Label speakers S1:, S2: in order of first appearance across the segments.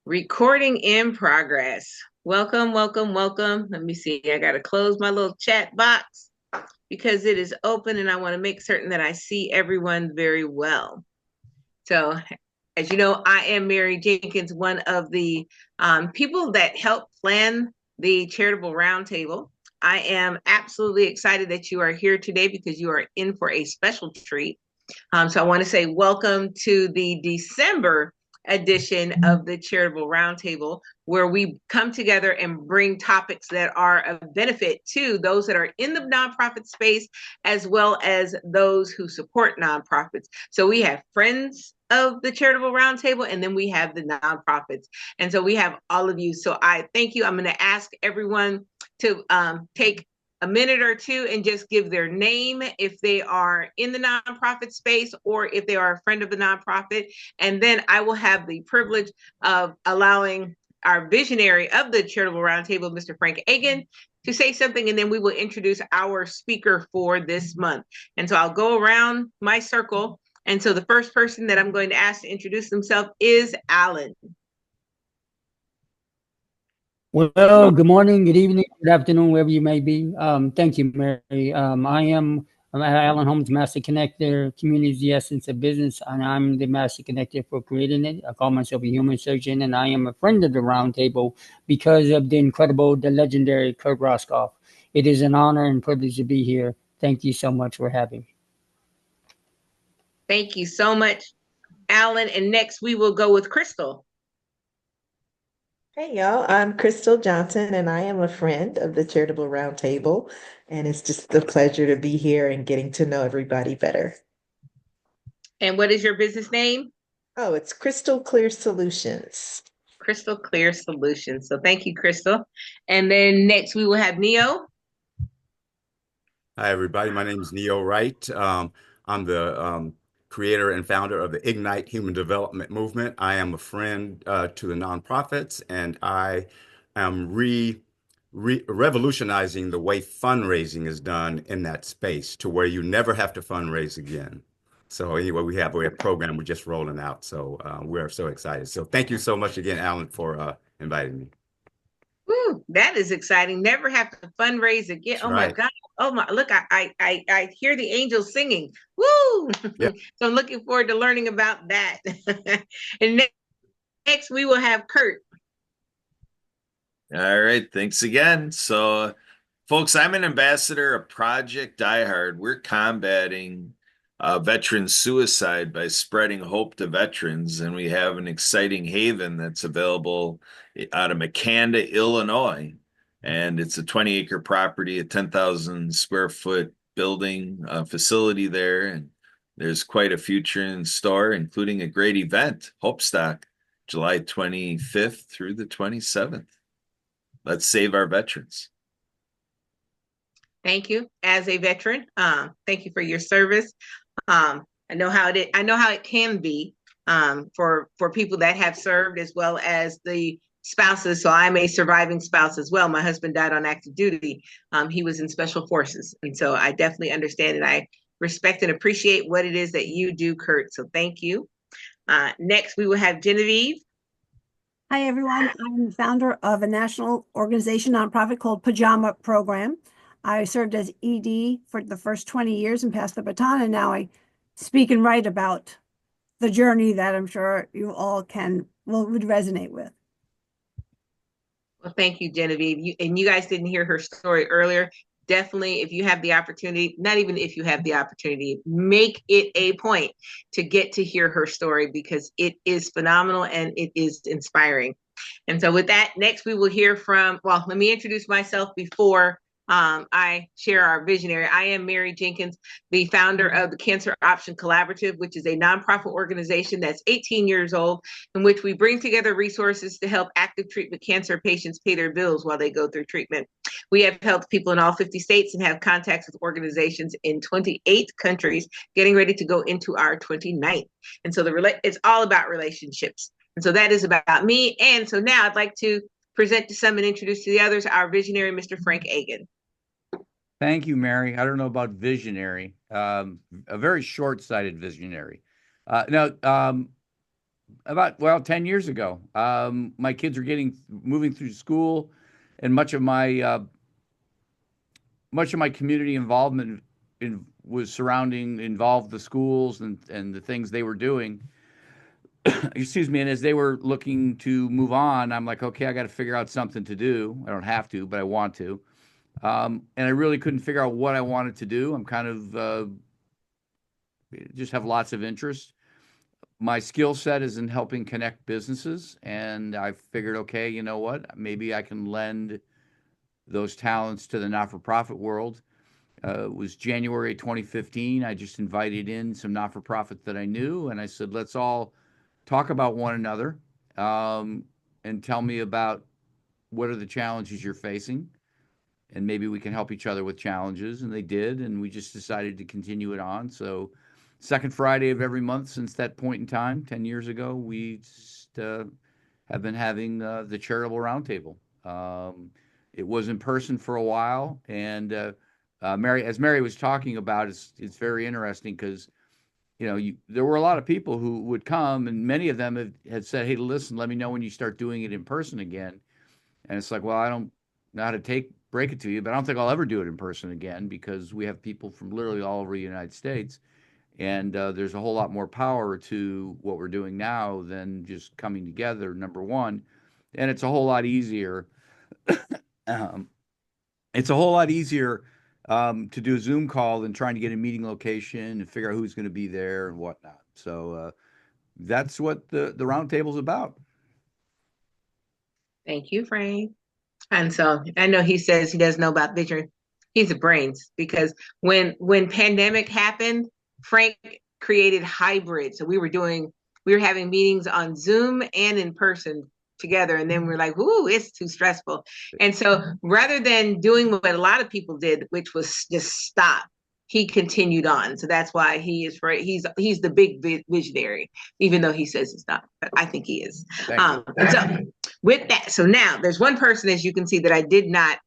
S1: Recording in progress. Welcome, welcome, welcome. Let me see. I got to close my little chat box because it is open and I want to make certain that I see everyone very well. So, as you know, I am Mary Jenkins, one of the people that help plan the Charitable Roundtable. I am absolutely excited that you are here today because you are in for a special treat. So I want to say welcome to the December edition of the Charitable Roundtable, where we come together and bring topics that are of benefit to those that are in the nonprofit space, as well as those who support nonprofits. So we have friends of the Charitable Roundtable, and then we have the nonprofits. And so we have all of you. So I thank you. I'm going to ask everyone to take a minute or two and just give their name if they are in the nonprofit space or if they are a friend of the nonprofit. And then I will have the privilege of allowing our visionary of the Charitable Roundtable, Mr. Frank Agan, to say something, and then we will introduce our speaker for this month. And so I'll go around my circle. And so the first person that I'm going to ask to introduce themselves is Alan.
S2: Well, good morning, good evening, good afternoon, wherever you may be. Thank you, Mary. I'm Alan Holmes, Master Connector. Community is the essence of business, and I'm the Master Connector for creating it. I call myself a human surgeon, and I am a friend of the Roundtable because of the incredible, the legendary Kurt Roscoff. It is an honor and privilege to be here. Thank you so much for having me.
S1: Thank you so much, Alan. And next we will go with Crystal.
S3: Hey y'all, I'm Crystal Johnson and I am a friend of the Charitable Roundtable, and it's just a pleasure to be here and getting to know everybody better.
S1: And what is your business name?
S3: Oh, it's Crystal Clear Solutions.
S1: Crystal Clear Solutions. So thank you, Crystal. And then next we will have Neo.
S4: Hi, everybody. My name is Neo Wright. I'm the creator and founder of the Ignite Human Development Movement. I am a friend to the nonprofits, and I am revolutionizing the way fundraising is done in that space to where you never have to fundraise again. So anyway, we have a program we're just rolling out. So we're so excited. So thank you so much again, Alan, for inviting me.
S1: Woo, that is exciting. Never have to fundraise again.
S4: That's
S1: Oh my
S4: right.
S1: God. Oh my, look, I hear the angels singing. Woo!
S4: Yeah.
S1: So I'm looking forward to learning about that. And next we will have Kurt.
S5: All right, thanks again. So, folks, I'm an ambassador of Project Die Hard. We're combating veteran suicide by spreading hope to veterans, and we have an exciting haven that's available out of McCanda, Illinois, and it's a 20-acre property, a 10,000 square foot building facility there, and there's quite a future in store, including a great event, Hope Stock, July 25th through the 27th. Let's save our veterans.
S1: Thank you. As a veteran, thank you for your service. I know how I know how it can be for people that have served, as well as the spouses. So I'm a surviving spouse as well. My husband died on active duty. He was in special forces, and so I definitely understand and I respect and appreciate what it is that you do, Kurt. So thank you. Next, we will have Genevieve.
S6: Hi, everyone. I'm the founder of a national organization nonprofit called Pajama Program. I served as ED for the first 20 years and passed the baton, and now I speak and write about the journey that I'm sure you all would resonate with.
S1: Well, thank you, Genevieve. You guys didn't hear her story earlier. Definitely, if you have the opportunity, not even if you have the opportunity, make it a point to get to hear her story because it is phenomenal and it is inspiring. And so with that, next we will hear from, well, let me introduce myself before I share our visionary. I am Mary Jenkins, the founder of the Cancer Option Collaborative, which is a nonprofit organization that's 18 years old, in which we bring together resources to help active treatment cancer patients pay their bills while they go through treatment. We have helped people in all 50 states and have contacts with organizations in 28 countries, getting ready to go into our 29th. And so it's all about relationships. And so that is about me. And so now I'd like to present to some and introduce to the others our visionary, Mr. Frank Agan.
S7: Thank you, Mary. I don't know about visionary, a very short-sighted visionary. Now, Well, 10 years ago. My kids are moving through school, and much of my community involvement involved the schools and the things they were doing. Excuse me. And as they were looking to move on, I'm like, okay, I got to figure out something to do. I don't have to, but I want to. And I really couldn't figure out what I wanted to do. I'm kind of just have lots of interest. My skill set is in helping connect businesses, and I figured, okay, you know what? Maybe I can lend those talents to the not-for-profit world. It was January 2015. I just invited in some not-for-profits that I knew, and I said, let's all talk about one another, and tell me about what are the challenges you're facing, and maybe we can help each other with challenges. And they did, and we just decided to continue it on. So second Friday of every month since that point in time, 10 years ago, we just have been having the Charitable Roundtable. It was in person for a while, and as Mary was talking about, it's very interesting because there were a lot of people who would come, and many of them had said, "Hey, listen, let me know when you start doing it in person again." And it's like, well, I don't know how to break it to you, but I don't think I'll ever do it in person again because we have people from literally all over the United States. And there's a whole lot more power to what we're doing now than just coming together, number one. And it's a whole lot easier. um, it's a whole lot easier to do a Zoom call than trying to get a meeting location and figure out who's going to be there and whatnot. So that's what the roundtable is about.
S1: Thank you, Frank. And so I know he says he doesn't know about vision. He's a brains because when pandemic happened, Frank created hybrid. So we were having meetings on Zoom and in person together. And then we're like, ooh, it's too stressful. And so rather than doing what a lot of people did, which was just stop, he continued on. So that's why he's the big visionary, even though he says he's not, but I think he is. And so with that, so now there's one person, as you can see, that I did not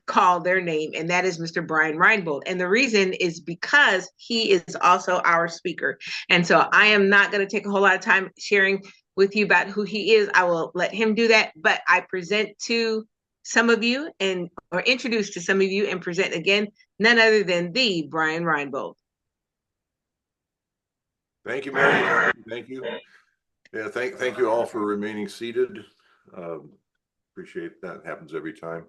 S1: call their name, and that is Mr. Brian Reinbold. And the reason is because he is also our speaker. And so I am not going to take a whole lot of time sharing with you about who he is. I will let him do that, but I present to some of you or introduce to some of you and present again, none other than the Brian Reinbold.
S8: Thank you, Mary. Thank you. Yeah, thank you all for remaining seated. Appreciate that. Happens every time.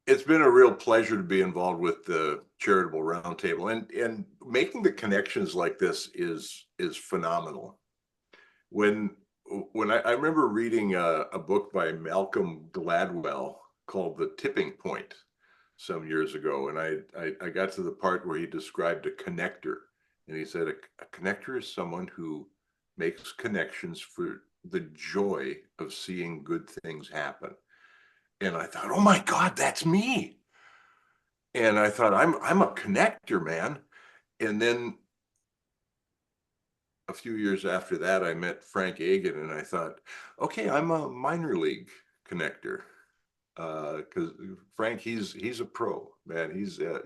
S8: It's been a real pleasure to be involved with the Charitable Roundtable, and making the connections like this is phenomenal. When I remember reading a book by Malcolm Gladwell called The Tipping Point some years ago, and I got to the part where he described a connector, and he said a connector is someone who makes connections for the joy of seeing good things happen. And I thought, oh my God, that's me. And I thought, I'm a connector, man. And then a few years after that, I met Frank Agan, and I thought, okay, I'm a minor league connector. Because Frank, he's a pro, man. He's the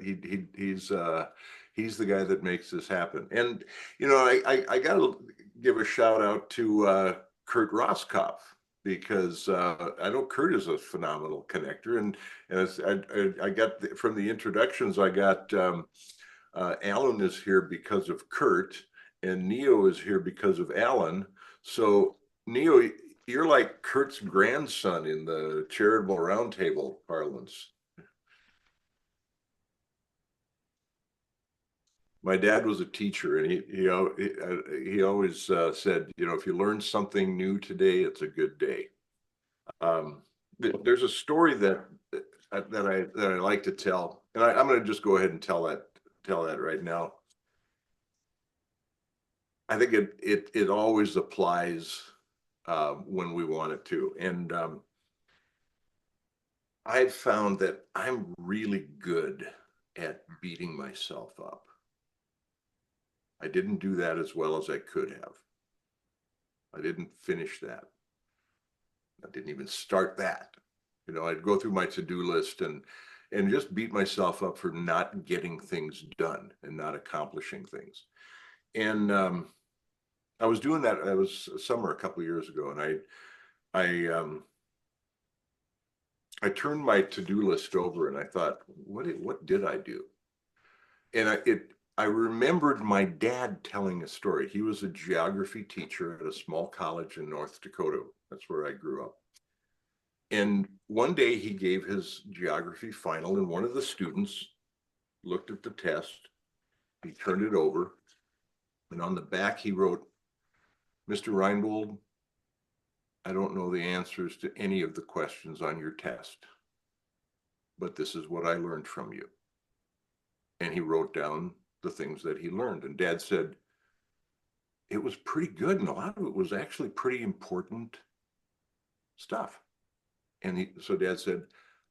S8: guy that makes this happen. And I got to give a shout out to Kurt Roskopf, because I know Kurt is a phenomenal connector, and as I got from the introductions, I got Alan is here because of Kurt, and Neo is here because of Alan. So Neo, you're like Kurt's grandson in the Charitable Roundtable parlance. My dad was a teacher, and he always said, if you learn something new today, it's a good day. There's a story that I like to tell, and I'm going to just go ahead and tell that right now. I think it always applies when we want it to, and I've found that I'm really good at beating myself up. I didn't do that as well as I could have. I didn't finish that. I didn't even start that. I'd go through my to-do list and just beat myself up for not getting things done and not accomplishing things. And I was doing that. It was summer a couple of years ago, and I turned my to-do list over and I thought, what did I do? And I remembered my dad telling a story. He was a geography teacher at a small college in North Dakota. That's where I grew up. And one day he gave his geography final, and one of the students looked at the test. He turned it over, and on the back he wrote, "Mr. Reinbold, I don't know the answers to any of the questions on your test, but this is what I learned from you." And he wrote down the things that he learned. And Dad said, it was pretty good. And a lot of it was actually pretty important stuff. And so Dad said,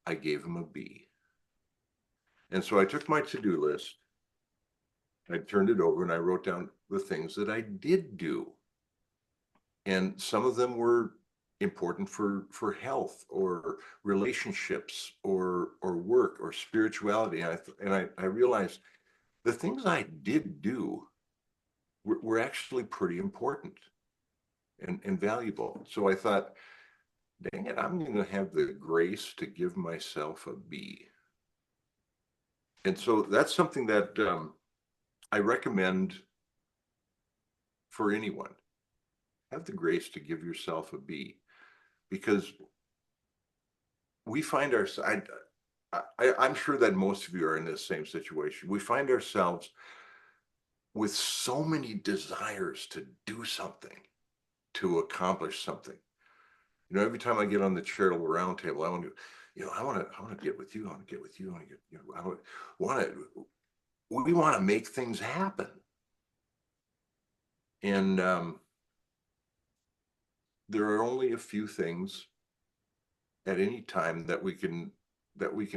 S8: I gave him a B. And so I took my to-do list, I turned it over, and I wrote down the things that I did do. And some of them were important for health or relationships or work or spirituality. And I realized the things I did do were actually pretty important and valuable. So I thought, dang it, I'm going to have the grace to give myself a B. And so that's something that I recommend for anyone. Have the grace to give yourself a B, because we find ourselves, I'm sure that most of you are in this same situation. We find ourselves with so many desires to do something, to accomplish something. You know, every time I get on the Charitable Roundtable, I want to, I want to get with you. I want to get with you. I want to get, we want to make things happen. And there are only a few things at any time that we can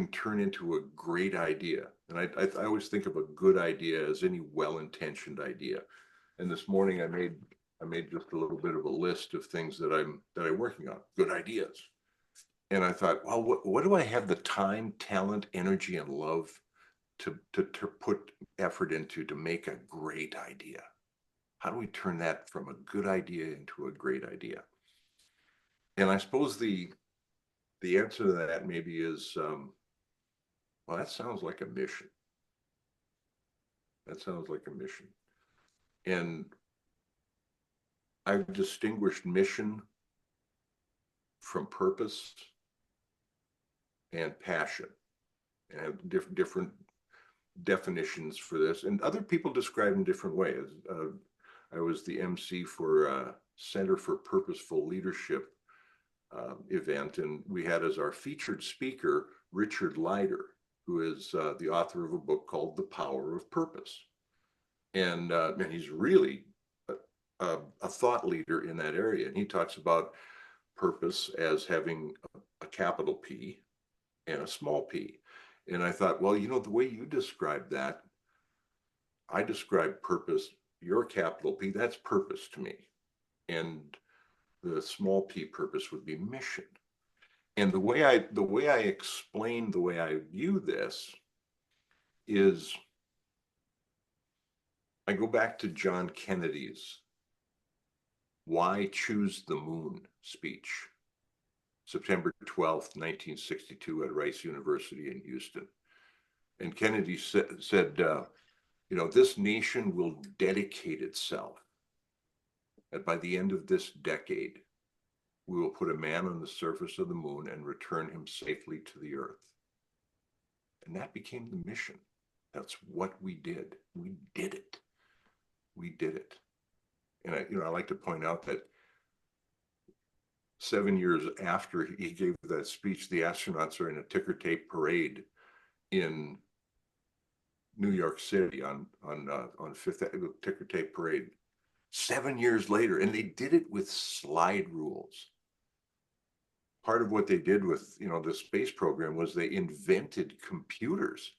S8: turn into a great idea. And I always think of a good idea as any well-intentioned idea. And this morning I made just a little bit of a list of things that I'm working on, good ideas. And I thought, well, what do I have the time, talent, energy, and love to put effort into to make a great idea? How do we turn that from a good idea into a great idea? And I suppose the answer to that maybe is, well, that sounds like a mission. That sounds like a mission. And I've distinguished mission from purpose and passion, and have different definitions for this. And other people describe in different ways. I was the MC for Center for Purposeful Leadership event, and we had as our featured speaker Richard Leider, who is the author of a book called The Power of Purpose. And he's really a thought leader in that area. And he talks about purpose as having a capital P and a small p. And I thought, well, the way you describe that, I describe purpose, your capital P, that's purpose to me. And the small p purpose would be mission. And the way I explain the way I view this is, I go back to John Kennedy's "Why Choose the Moon" speech, September 12th, 1962, at Rice University in Houston. And Kennedy said, this nation will dedicate itself that by the end of this decade, we will put a man on the surface of the moon and return him safely to the earth. And that became the mission. That's what we did. We did it. We did it. And I like to point out that 7 years after he gave that speech, the astronauts are in a ticker tape parade in New York City on Fifth Avenue, ticker tape parade. 7 years later, and they did it with slide rules. Part of what they did with the space program was they invented computers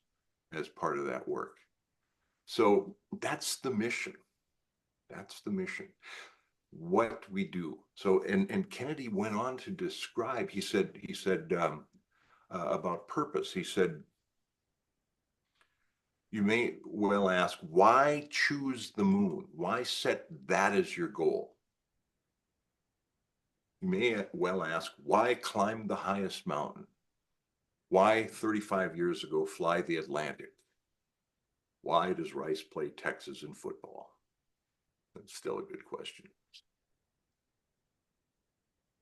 S8: as part of that work. So that's the mission. That's the mission. What we do. So and Kennedy went on to describe. He said about purpose. He said, You may well ask, why choose the moon? Why set that as your goal? You may well ask, why climb the highest mountain? Why 35 years ago fly the Atlantic? Why does Rice play Texas in football? That's still a good question.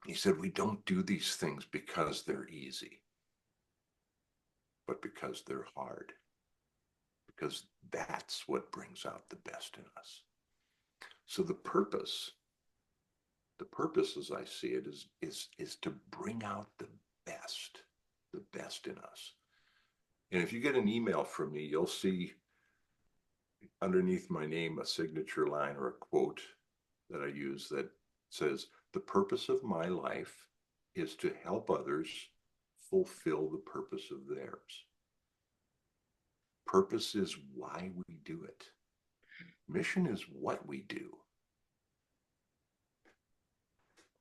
S8: He said, we don't do these things because they're easy, but because they're hard. Because that's what brings out the best in us. So the purpose as I see it is to bring out the best in us. And if you get an email from me, you'll see underneath my name a signature line or a quote that I use that says, the purpose of my life is to help others fulfill the purpose of theirs. Purpose is why we do it. Mission is what we do.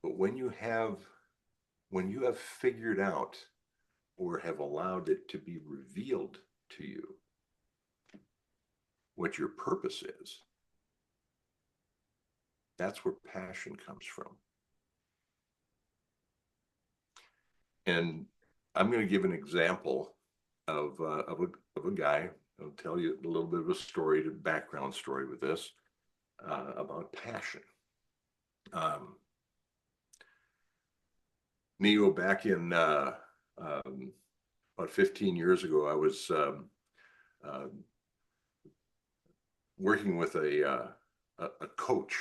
S8: But when you have figured out or have allowed it to be revealed to you what your purpose is, that's where passion comes from. And I'm going to give an example of a guy. I'll tell you a little bit of a story, the background story with this about passion. Neo, back in about 15 years ago, I was working with a coach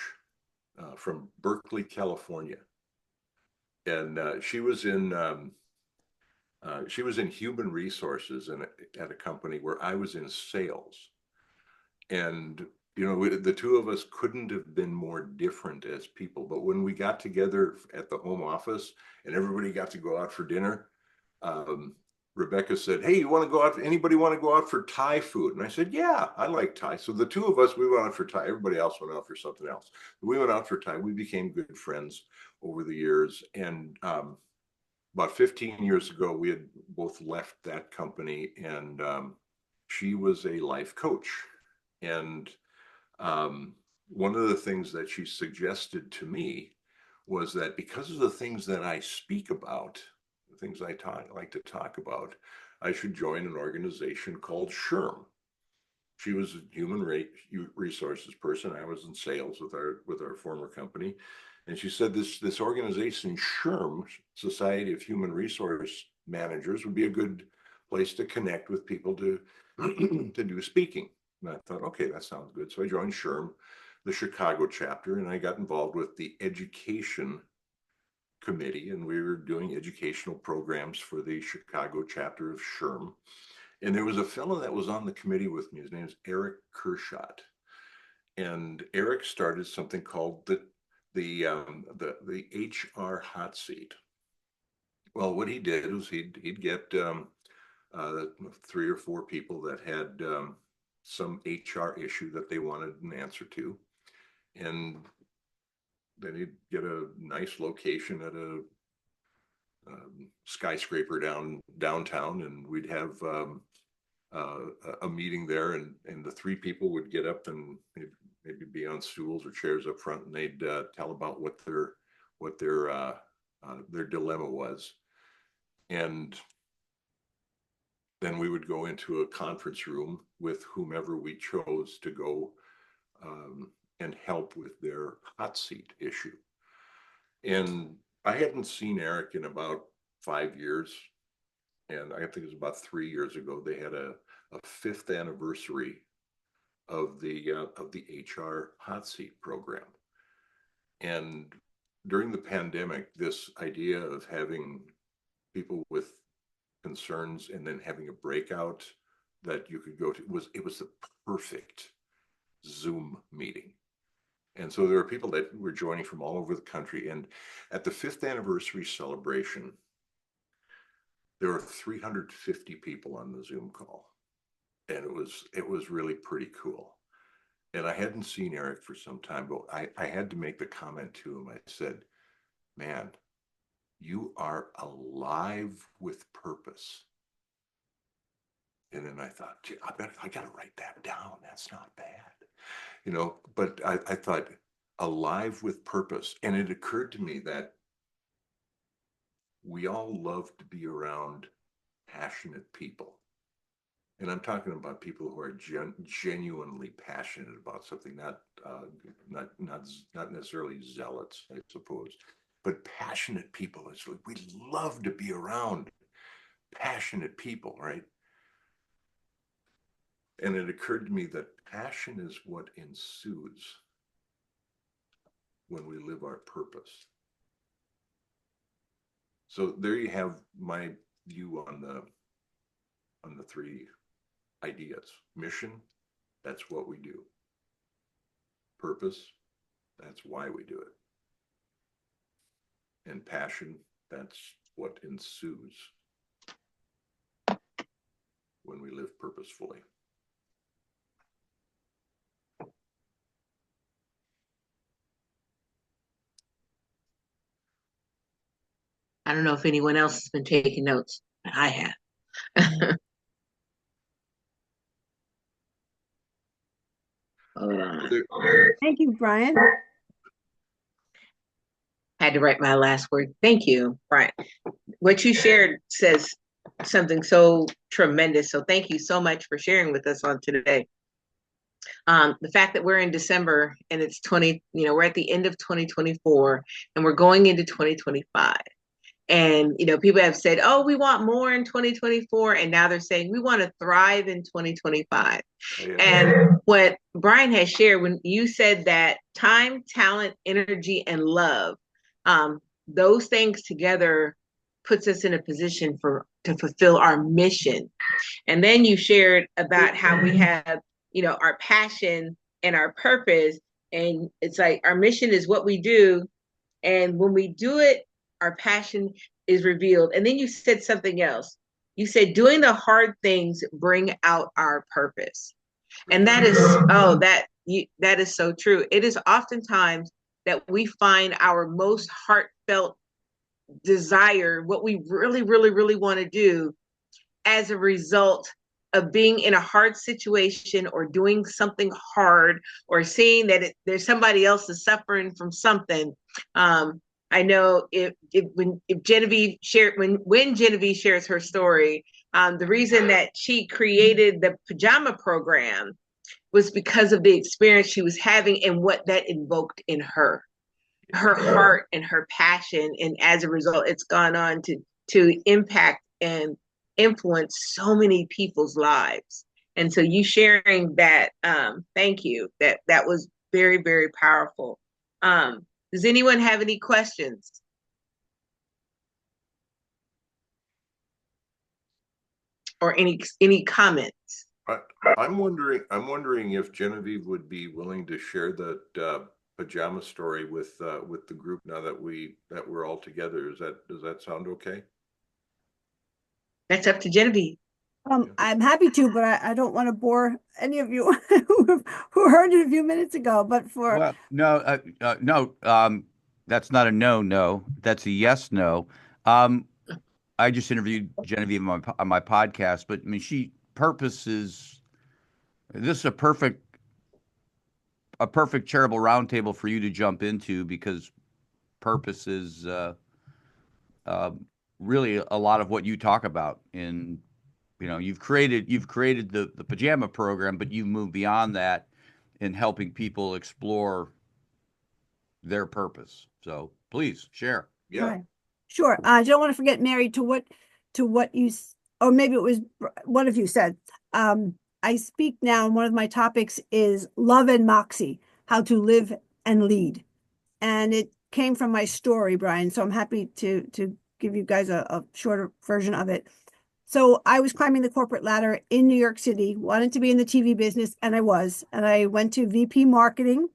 S8: from Berkeley, California, and she was in human resources at a company where I was in sales. And the two of us couldn't have been more different as people. But when we got together at the home office and everybody got to go out for dinner, Rebecca said, hey, you want to go out? Anybody want to go out for Thai food? And I said, yeah, I like Thai. So the two of us, we went out for Thai. Everybody else went out for something else. We went out for Thai. We became good friends over the years. And about 15 years ago, we had both left that company, and she was a life coach. And one of the things that she suggested to me was that because of the things that I speak about, the things I like to talk about, I should join an organization called SHRM. She was a human resources person. I was in sales with our former company. And she said this organization, SHRM, Society of Human Resource Managers, would be a good place to connect with people to do speaking. And I thought, okay, that sounds good. So I joined SHRM, the Chicago chapter, and I got involved with the education committee, and we were doing educational programs for the Chicago chapter of SHRM. And there was a fellow that was on the committee with me. His name is Eric Kershot. And Eric started something called the HR hot seat. Well, what he did was he'd get 3 or 4 people that had some HR issue that they wanted an answer to, and then he'd get a nice location at a skyscraper downtown, and we'd have a meeting there, and the 3 people would get up and maybe be on stools or chairs up front, and they'd tell about what their dilemma was. And then we would go into a conference room with whomever we chose to go and help with their hot seat issue. And I hadn't seen Eric in about 5 years. And I think it was about 3 years ago, they had a 5th anniversary of the HR hot seat program. And during the pandemic, this idea of having people with concerns and then having a breakout that you could go to was the perfect Zoom meeting. And so there were people that were joining from all over the country. And at the 5th anniversary celebration, there were 350 people on the Zoom call. And it was really pretty cool. And I hadn't seen Eric for some time, but I had to make the comment to him. I said, man, you are alive with purpose. And then I thought, gee, I got to write that down. That's not bad. But I thought alive with purpose. And it occurred to me that we all love to be around passionate people. And I'm talking about people who are genuinely passionate about something, not necessarily zealots, I suppose, but passionate people. It's like we love to be around passionate people, right? And it occurred to me that passion is what ensues when we live our purpose. So there you have my view on the three ideas. Mission, that's what we do. Purpose, that's why we do it. And passion, that's what ensues when we live purposefully.
S1: I don't know if anyone else has been taking notes, but I have. Hold on.
S6: Thank you, Brian.
S1: Had to write my last word. Thank you, Brian. What you shared says something so tremendous. So thank you so much for sharing with us on today. The fact that we're in December and it's we're at the end of 2024 and we're going into 2025. And, people have said, oh, we want more in 2024. And now they're saying we want to thrive in 2025. Yeah. And what Brian has shared, when you said that time, talent, energy, and love, those things together puts us in a position to fulfill our mission. And then you shared about how we have, our passion and our purpose. And it's like our mission is what we do. And when we do it, our passion is revealed. And then you said something else. You said doing the hard things bring out our purpose. And that is, that is so true. It is oftentimes that we find our most heartfelt desire, what we really, really, really want to do as a result of being in a hard situation or doing something hard or seeing that there's somebody else is suffering from something. I know when Genevieve shares her story, the reason that she created the pajama program was because of the experience she was having and what that invoked in her heart and her passion. And as a result, it's gone on to impact and influence so many people's lives. And so you sharing that, thank you. That was very, very powerful. Does anyone have any questions? Or any comments?
S8: I'm wondering if Genevieve would be willing to share that pajama story with the group now that we're all together. Does that sound okay?
S1: That's up to Genevieve.
S6: I'm happy to, but I don't want to bore any of you who heard it a few minutes ago. But
S7: no, that's not a no. That's a yes, no. I just interviewed Genevieve on my podcast, but I mean, this is a perfect charitable roundtable for you to jump into, because purpose is really a lot of what you talk about. And you've created the pajama program, but you've moved beyond that in helping people explore their purpose. So please share.
S8: Yeah.
S6: Right. Sure. I don't want to forget, Mary, to what you, or maybe it was one of you said. I speak now, and one of my topics is love and moxie, how to live and lead. And it came from my story, Brian. So I'm happy to give you guys a shorter version of it. So I was climbing the corporate ladder in New York City, wanted to be in the TV business, and I was. And I went to VP marketing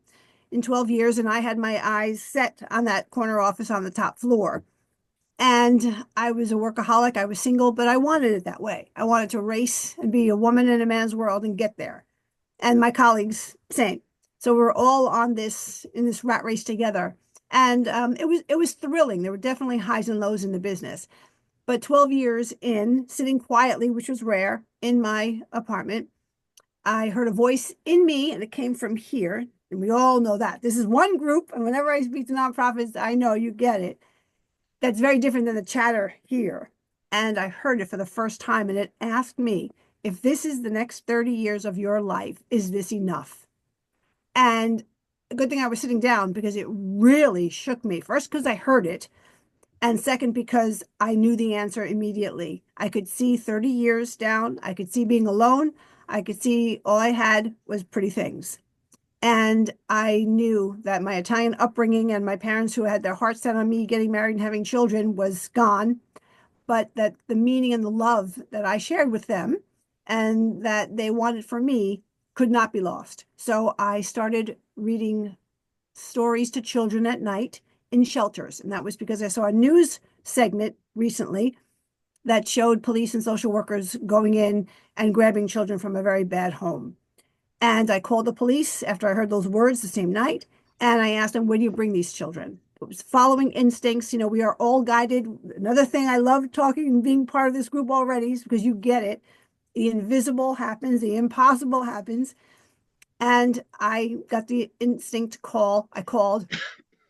S6: in 12 years, and I had my eyes set on that corner office on the top floor. And I was a workaholic. I was single, but I wanted it that way. I wanted to race and be a woman in a man's world and get there. And my colleagues, same. So we're all in this rat race together. And it was thrilling. There were definitely highs and lows in the business. But 12 years in, sitting quietly, which was rare, in my apartment, I heard a voice in me, and it came from here. And we all know that. This is one group, and whenever I speak to nonprofits, I know you get it. That's very different than the chatter here. And I heard it for the first time, and it asked me, if this is the next 30 years of your life, is this enough? And a good thing I was sitting down, because it really shook me. First, because I heard it. And second, because I knew the answer immediately. I could see 30 years down. I could see being alone. I could see all I had was pretty things. And I knew that my Italian upbringing and my parents, who had their hearts set on me getting married and having children, was gone, but that the meaning and the love that I shared with them and that they wanted for me could not be lost. So I started reading stories to children at night in shelters. And that was because I saw a news segment recently that showed police and social workers going in and grabbing children from a very bad home. And I called the police after I heard those words the same night. And I asked them, where do you bring these children? It was following instincts. You know, we are all guided. Another thing I love talking and being part of this group already is because you get it. The invisible happens, the impossible happens. And I got the instinct to call. I called.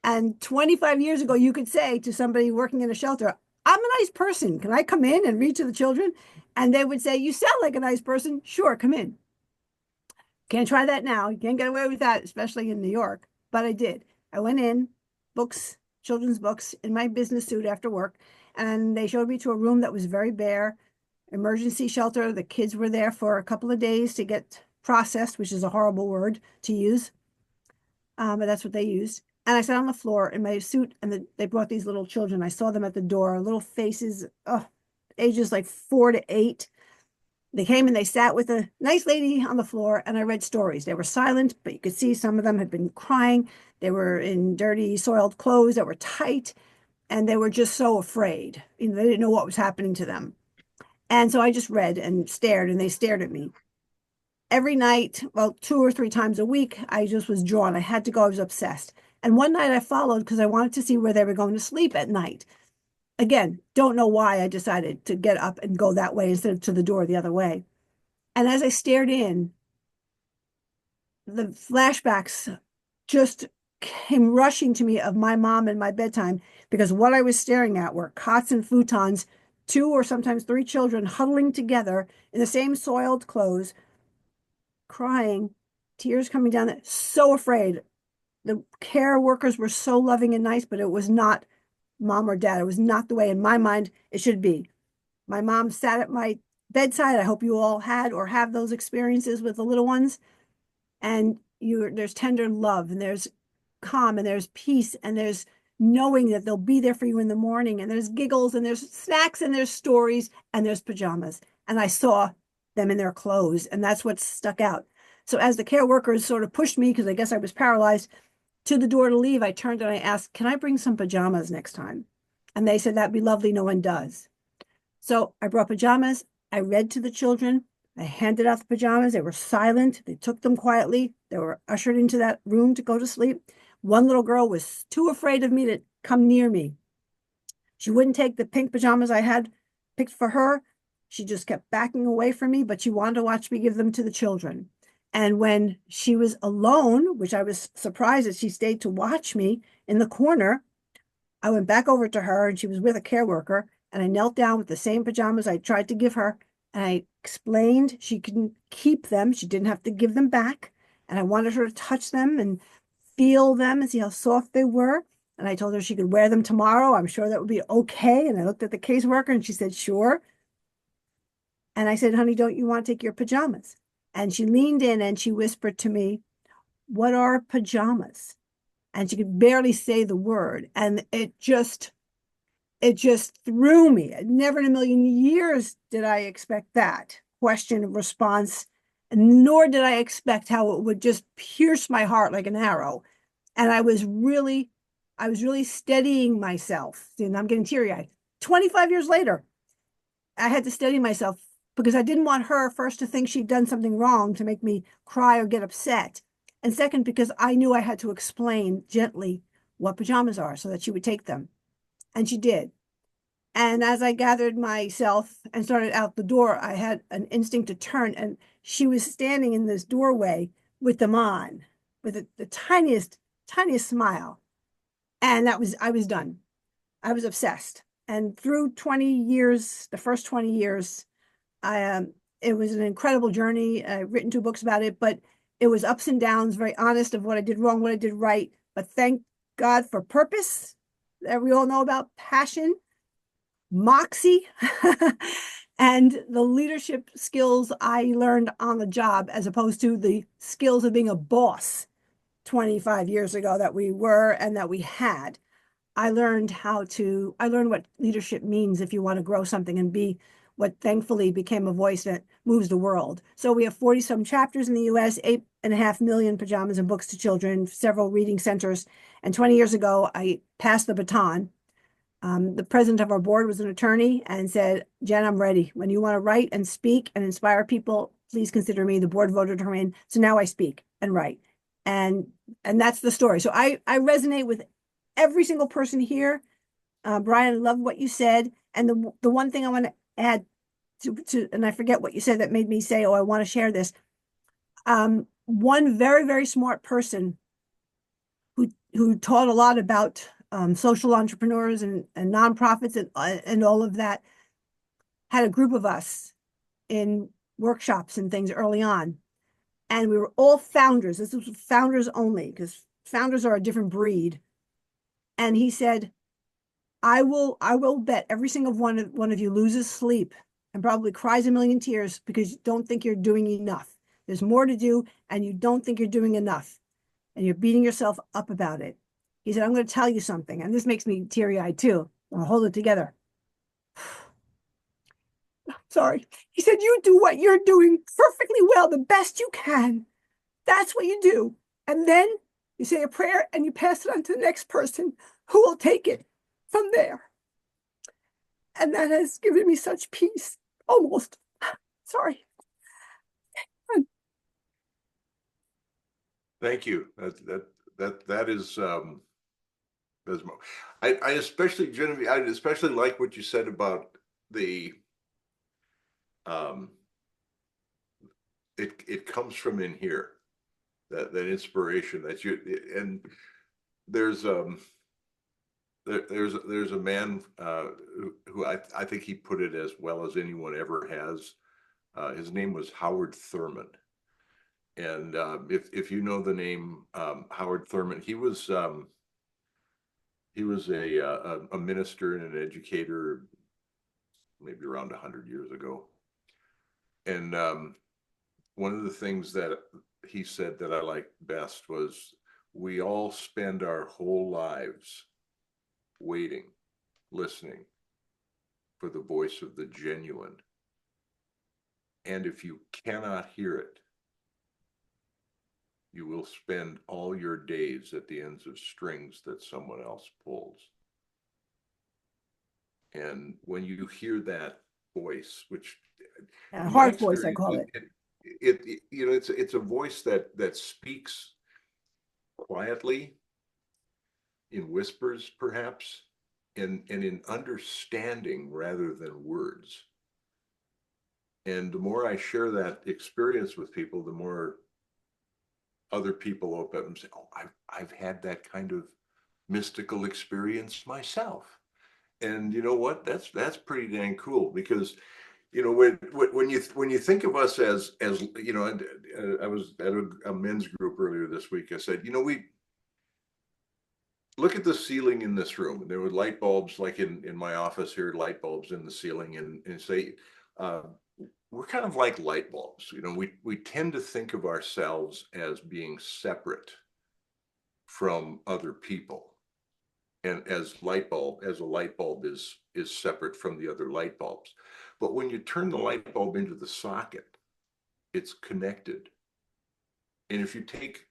S6: And 25 years ago, you could say to somebody working in a shelter, I'm a nice person. Can I come in and read to the children? And they would say, you sound like a nice person. Sure, come in. Can't try that now. You can't get away with that, especially in New York. But I did. I went in, books, children's books, in my business suit after work. And they showed me to a room that was very bare, emergency shelter. The kids were there for a couple of days to get processed, which is a horrible word to use. But that's what they used. And I sat on the floor in my suit, and they brought these little children. I saw them at the door, little faces, ages like 4 to 8. They came and they sat with a nice lady on the floor, and I read stories. They were silent, but you could see some of them had been crying. They were in dirty, soiled clothes that were tight, and they were just so afraid. You know, they didn't know what was happening to them. And so I just read and stared, and they stared at me. Every night, well, 2 or 3 times a week, I just was drawn. I had to go. I was obsessed. And one night I followed because I wanted to see where they were going to sleep at night. Again, don't know why I decided to get up and go that way instead of to the door the other way. And as I stared in, the flashbacks just came rushing to me of my mom and my bedtime, because what I was staring at were cots and futons, 2 or sometimes 3 children huddling together in the same soiled clothes, crying, tears coming down, so afraid. The care workers were so loving and nice, but it was not mom or dad. It was not the way in my mind it should be. My mom sat at my bedside. I hope you all had or have those experiences with the little ones. And there's tender love, and there's calm, and there's peace, and there's knowing that they'll be there for you in the morning, and there's giggles, and there's snacks, and there's stories, and there's pajamas. And I saw them in their clothes, and that's what stuck out. So as the care workers sort of pushed me, because I guess I was paralyzed, to the door to leave, I turned and I asked, can I bring some pajamas next time? And they said, that'd be lovely. No one does. So I brought pajamas. I read to the children. I handed out the pajamas. They were silent. They took them quietly. They were ushered into that room to go to sleep. One little girl was too afraid of me to come near me. She wouldn't take the pink pajamas I had picked for her. She just kept backing away from me, but she wanted to watch me give them to the children. And when she was alone, which I was surprised that she stayed to watch me in the corner, I went back over to her, and she was with a care worker, and I knelt down with the same pajamas I tried to give her, and I explained she could keep them. She didn't have to give them back. And I wanted her to touch them and feel them and see how soft they were. And I told her she could wear them tomorrow. I'm sure that would be okay. And I looked at the caseworker, and she said, sure. And I said, honey, don't you want to take your pajamas? And she leaned in and she whispered to me, what are pajamas? And she could barely say the word. And it just threw me. Never in a million years did I expect that question and response, nor did I expect how it would just pierce my heart like an arrow. And I was really steadying myself. And I'm getting teary-eyed. 25 years later, I had to steady myself, because I didn't want her first to think she'd done something wrong to make me cry or get upset. And second, because I knew I had to explain gently what pajamas are so that she would take them. And she did. And as I gathered myself and started out the door, I had an instinct to turn, and she was standing in this doorway with them on, with the tiniest smile. And I was done. I was obsessed. And through 20 years, the first 20 years, it was an incredible journey. I've written 2 books about it, but it was ups and downs, very honest of what I did wrong, what I did right. But thank God for purpose that we all know about, passion, moxie, and the leadership skills I learned on the job, as opposed to the skills of being a boss 25 years ago that we were and that we had. I learned what leadership means if you want to grow something and be what thankfully became a voice that moves the world. So we have 40 some chapters in the US, 8.5 million pajamas and books to children, several reading centers. And 20 years ago, I passed the baton. The president of our board was an attorney and said, Jen, I'm ready. When you want to write and speak and inspire people, please consider me. The board voted her in. So now I speak and write. And that's the story. So I resonate with every single person here. Brian, I love what you said. And the one thing I want to add to, and I forget what you said that made me say, oh, I want to share this. One very, very smart person who taught a lot about social entrepreneurs and nonprofits and all of that, had a group of us in workshops and things early on. And we were all founders. This was founders only, because founders are a different breed. And he said, I will bet every single one of you loses sleep and probably cries a million tears because you don't think you're doing enough. There's more to do, and you don't think you're doing enough. And you're beating yourself up about it. He said, I'm going to tell you something. And this makes me teary-eyed too. I'll hold it together. Sorry. He said, you do what you're doing perfectly well, the best you can. That's what you do. And then you say a prayer and you pass it on to the next person who will take it from there. And that has given me such peace. Almost. Sorry.
S8: Thank you. That is I especially, Genevieve, I especially like what you said about the it comes from in here, that inspiration that you, and there's a man who I think he put it as well as anyone ever has. His name was Howard Thurman. And if you know the name Howard Thurman, he was a minister and an educator, maybe around 100 years ago. And one of the things that he said that I liked best was, we all spend our whole lives waiting, listening for the voice of the genuine. And if you cannot hear it, you will spend all your days at the ends of strings that someone else pulls. And when you hear that voice, which
S6: Hard voice, I call it.
S8: You know, it's a voice that speaks quietly, in whispers perhaps, and in understanding rather than words. And the more I share that experience with people, the more other people open up and say, oh, I've had that kind of mystical experience myself. And you know what? That's pretty dang cool, because you know, when you think of us as you know, I was at a men's group earlier this week. I said, you know, we look at the ceiling in this room, and there were light bulbs, like in my office here, light bulbs in the ceiling, and say, we're kind of like light bulbs. You know, we tend to think of ourselves as being separate from other people, and as a light bulb is separate from the other light bulbs. But when you turn the light bulb into the socket, it's connected. And if you take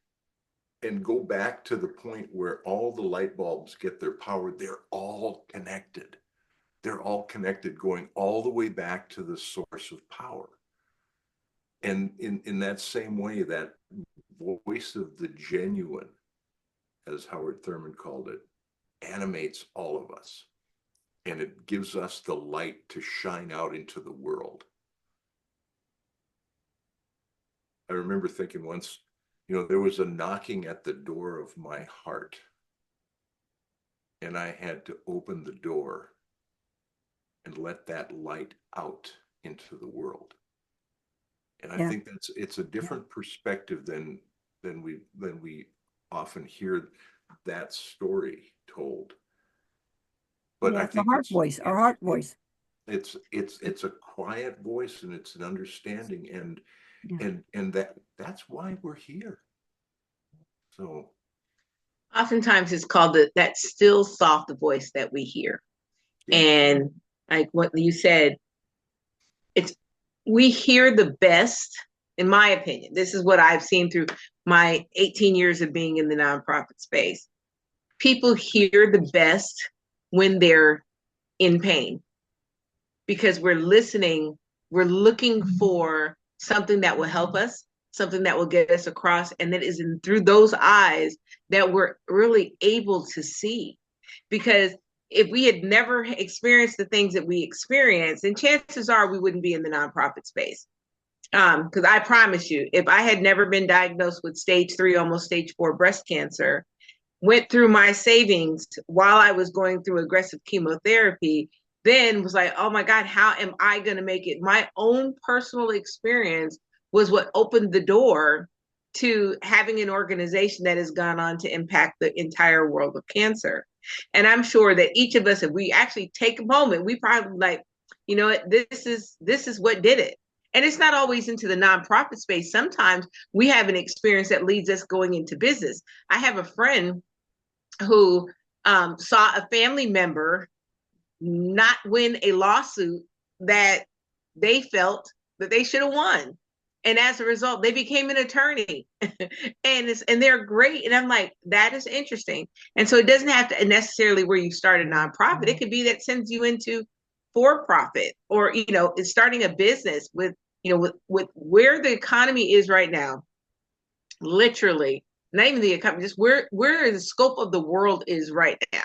S8: and go back to the point where all the light bulbs get their power, they're all connected. They're all connected, going all the way back to the source of power. And in that same way, that voice of the genuine, as Howard Thurman called it, animates all of us. and it gives us the light to shine out into the world. I remember thinking once, there was a knocking at the door of my heart, and I had to open the door and let that light out into the world. And I think it's a different perspective than we often hear that story told. But I think
S6: our heart voice.
S8: It's a quiet voice, and it's an understanding, and that's why we're here. So
S1: oftentimes it's called that still soft voice that we hear. Yeah. And like what you said, we hear the best, in my opinion. This is what I've seen through my 18 years of being in the nonprofit space. People hear the best when they're in pain, because we're listening, we're looking for something that will help us, something that will get us across. And that is through those eyes that we're really able to see. Because if we had never experienced the things that we experienced, then chances are we wouldn't be in the nonprofit space. Because I promise you, if I had never been diagnosed with stage 3, almost stage 4 breast cancer, went through my savings while I was going through aggressive chemotherapy, then was like, oh my God, how am I going to make it? My own personal experience was what opened the door to having an organization that has gone on to impact the entire world of cancer. And I'm sure that each of us, if we actually take a moment, we probably like, you know what, this is what did it. And it's not always into the nonprofit space. Sometimes we have an experience that leads us going into business. I have a friend who saw a family member not win a lawsuit that they felt that they should have won. And as a result, they became an attorney and they're great. And I'm like, that is interesting. And so it doesn't have to necessarily where you start a nonprofit. It could be that sends you into for-profit, or, it's starting a business with where the economy is right now, literally, not even the economy, just where the scope of the world is right now.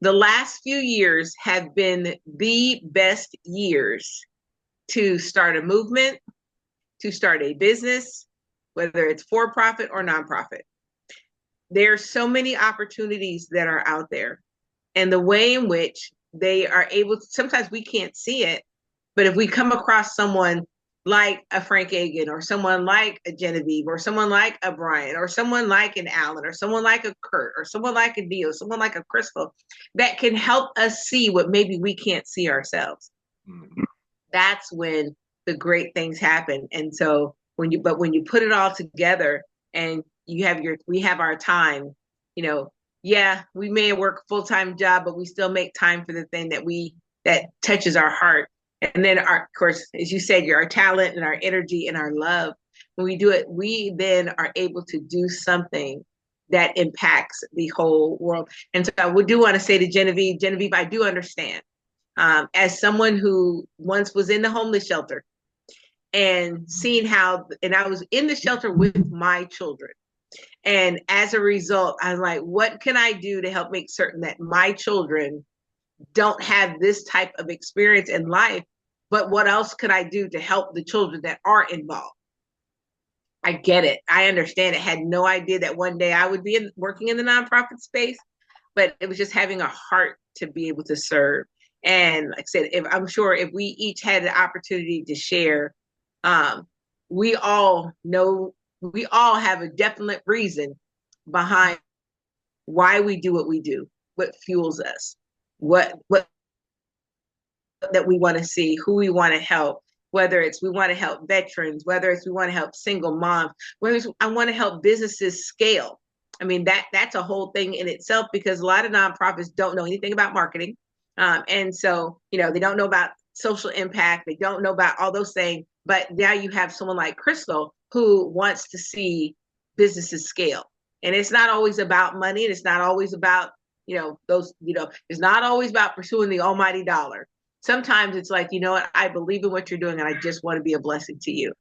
S1: The last few years have been the best years to start a movement, to start a business, whether it's for-profit or nonprofit. There's so many opportunities that are out there, and the way in which they are able to, sometimes we can't see it, but if we come across someone like a Frank Agan, or someone like a Genevieve, or someone like a Brian, or someone like an Alan, or someone like a Kurt, or someone like a Dio, someone like a Crystal, that can help us see what maybe we can't see ourselves. Mm-hmm. That's when the great things happen. And so when you put it all together and we have our time, yeah, we may work a full-time job, but we still make time for the thing that touches our heart. And then, of course, as you said, our talent and our energy and our love, when we do it, we then are able to do something that impacts the whole world. And so I do want to say to Genevieve, I do understand. As someone who once was in the homeless shelter and seeing and I was in the shelter with my children. And as a result, I was like, what can I do to help make certain that my children don't have this type of experience in life, but what else could I do to help the children that are involved? I get it. I understand it. Had no idea that one day I would be working in the nonprofit space, but it was just having a heart to be able to serve. And like I said, I'm sure if we each had the opportunity to share, we all have a definite reason behind why we do what we do, what fuels us, what that we want to see, who we want to help, whether it's we want to help veterans, whether it's we want to help single moms, whether it's I want to help businesses scale. I mean, that's a whole thing in itself, because a lot of nonprofits don't know anything about marketing. And so, they don't know about social impact. They don't know about all those things. But now you have someone like Crystal who wants to see businesses scale. And it's not always about money. And it's not always about, it's not always about pursuing the almighty dollar. Sometimes it's like, you know what, I believe in what you're doing and I just want to be a blessing to you.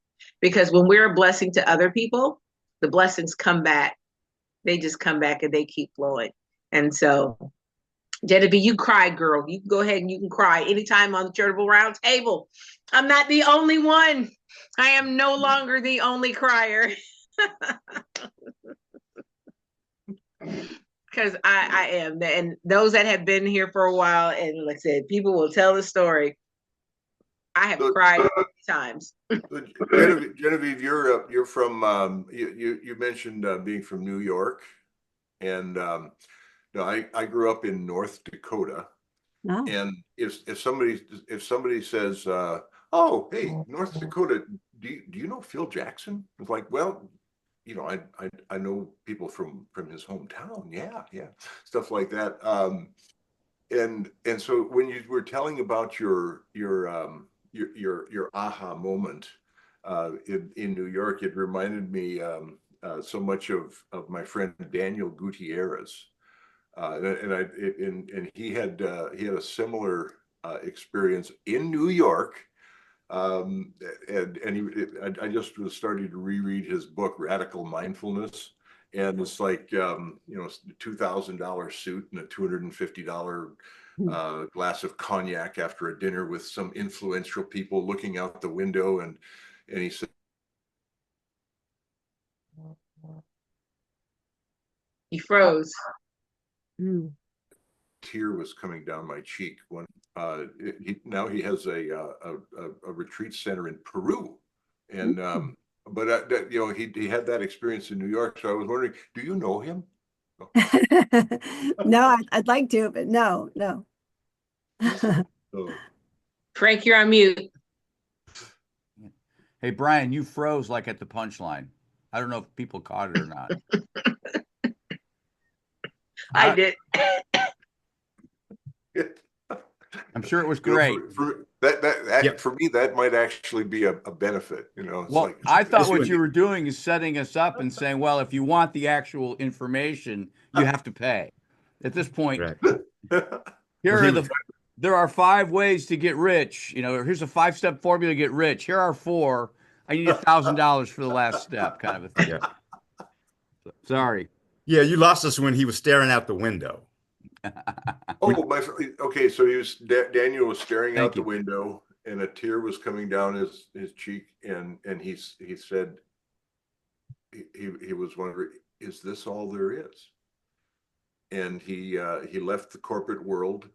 S1: Because when we're a blessing to other people, the blessings come back. They just come back and they keep flowing. And so Genevieve, you cry, girl. You can go ahead and you can cry anytime on the Charitable Roundtable. I'm not the only one. I am no longer the only crier. Because I am. And those that have been here for a while, and like I said, people will tell the story. I have cried many times.
S8: Genevieve, you're from you mentioned being from New York, and I grew up in North Dakota, and if somebody says, "Oh, hey, North Dakota, do you know Phil Jackson?" It's like, well, I know people from his hometown, yeah, stuff like that. And so when you were telling about your aha moment in New York, it reminded me so much of my friend Daniel Gutierrez, and he had a similar experience in New York. I just was starting to reread his book Radical Mindfulness, and it's like $2,000 suit and a $250 glass of cognac after a dinner with some influential people looking out the window, and he said
S1: He froze.
S8: tear was coming down my cheek when now he has a retreat center in Peru, and but he had that experience in New York, so I was wondering, do you know him?
S6: No, I'd like to, but no.
S8: So,
S1: Frank, you're on mute.
S7: Hey, Brian, you froze like at the punchline. I don't know if people caught it or not.
S1: I did.
S7: I'm sure it was great.
S8: For me, that might actually be a benefit. It's
S7: Well,
S8: like,
S7: I thought what you were doing is setting us up and saying, well, if you want the actual information, you have to pay. At this point, there are 5 ways to get rich. Here's a 5-step formula to get rich. Here are 4. I need $1,000 for the last step, kind of a thing.
S4: Yeah.
S7: Sorry.
S4: Yeah, you lost us when he was staring out the window.
S8: Okay. So Daniel was staring out the
S7: you.
S8: window, and a tear was coming down his cheek, and he said he was wondering, is this all there is? And he left the corporate world.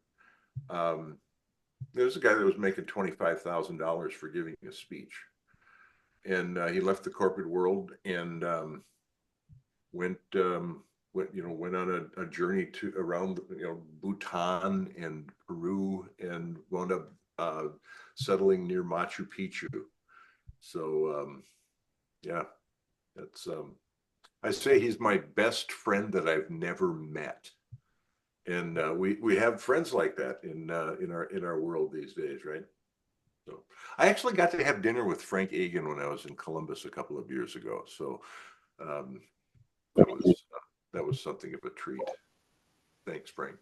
S8: There's a guy that was making $25,000 for giving a speech, and he left the corporate world and went on a journey around Bhutan and Peru, and wound up settling near Machu Picchu. So that's I say he's my best friend that I've never met, and we have friends like that in our world these days, right? So I actually got to have dinner with Frank Egan when I was in Columbus a couple of years ago. So that was something of a treat. Thanks, Frank.